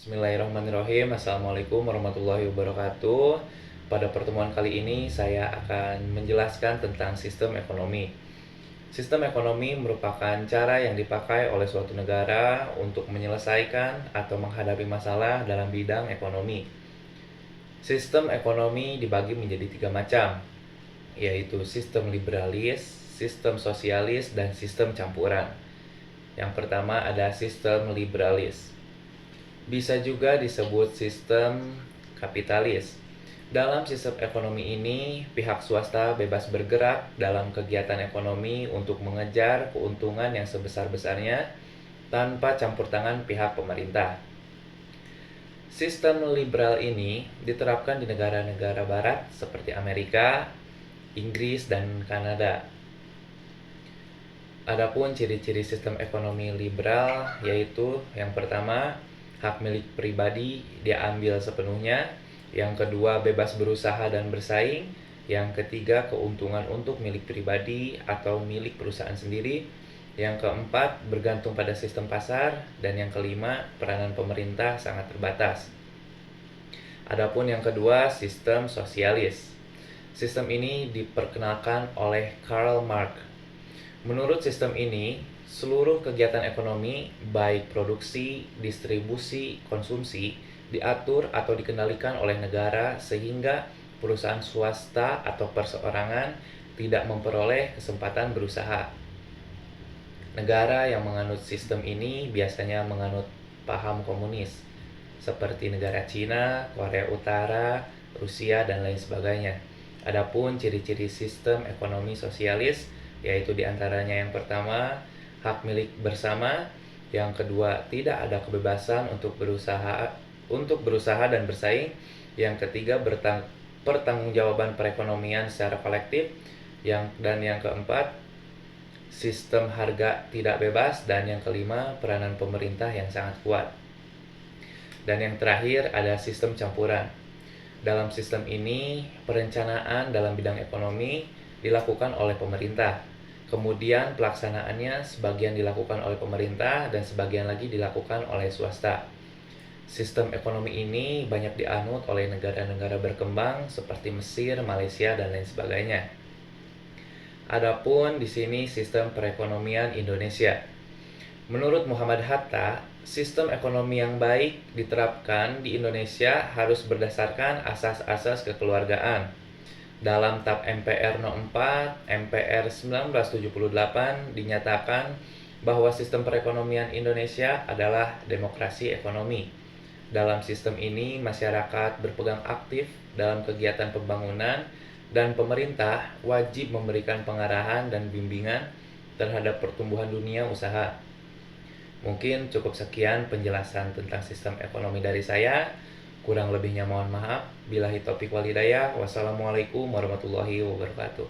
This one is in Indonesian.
Bismillahirrahmanirrahim. Assalamualaikum warahmatullahi wabarakatuh. Pada pertemuan kali ini saya akan menjelaskan tentang sistem ekonomi. Sistem ekonomi merupakan cara yang dipakai oleh suatu negara untuk menyelesaikan atau menghadapi masalah dalam bidang ekonomi. Sistem ekonomi dibagi menjadi 3 macam, yaitu sistem liberalis, sistem sosialis, dan sistem campuran. Yang pertama ada sistem liberalis. Bisa juga disebut sistem kapitalis. Dalam sistem ekonomi ini, pihak swasta bebas bergerak dalam kegiatan ekonomi untuk mengejar keuntungan yang sebesar-besarnya tanpa campur tangan pihak pemerintah. Sistem liberal ini diterapkan di negara-negara barat seperti Amerika, Inggris, dan Kanada. Adapun ciri-ciri sistem ekonomi liberal yaitu yang pertama, hak milik pribadi diambil sepenuhnya. Yang kedua, bebas berusaha dan bersaing. Yang ketiga, keuntungan untuk milik pribadi atau milik perusahaan sendiri. Yang keempat, bergantung pada sistem pasar. Dan yang kelima, peranan pemerintah sangat terbatas. Adapun yang kedua, sistem sosialis. Sistem ini diperkenalkan oleh Karl Marx. Menurut sistem ini, seluruh kegiatan ekonomi, baik produksi, distribusi, konsumsi, diatur atau dikendalikan oleh negara sehingga perusahaan swasta atau perseorangan tidak memperoleh kesempatan berusaha. Negara yang menganut sistem ini biasanya menganut paham komunis, seperti negara Cina, Korea Utara, Rusia, dan lain sebagainya. Adapun ciri-ciri sistem ekonomi sosialis yaitu diantaranya yang pertama, hak milik bersama. Yang kedua, tidak ada kebebasan untuk berusaha dan bersaing. Yang ketiga, pertanggungjawaban perekonomian secara kolektif. Dan yang keempat, sistem harga tidak bebas. Dan yang kelima, peranan pemerintah yang sangat kuat. Dan yang terakhir ada sistem campuran. Dalam sistem ini, perencanaan dalam bidang ekonomi dilakukan oleh pemerintah. Kemudian pelaksanaannya sebagian dilakukan oleh pemerintah dan sebagian lagi dilakukan oleh swasta. Sistem ekonomi ini banyak dianut oleh negara-negara berkembang seperti Mesir, Malaysia, dan lain sebagainya. Adapun di sini sistem perekonomian Indonesia. Menurut Muhammad Hatta, sistem ekonomi yang baik diterapkan di Indonesia harus berdasarkan asas-asas kekeluargaan. Dalam TAP MPR No. 4 MPR 1978 dinyatakan bahwa sistem perekonomian Indonesia adalah demokrasi ekonomi. Dalam sistem ini, masyarakat berpegang aktif dalam kegiatan pembangunan dan pemerintah wajib memberikan pengarahan dan bimbingan terhadap pertumbuhan dunia usaha. Mungkin cukup sekian penjelasan tentang sistem ekonomi dari saya. Kurang lebihnya mohon maaf. Billahi taufiq wal hidayah. Wassalamualaikum warahmatullahi wabarakatuh.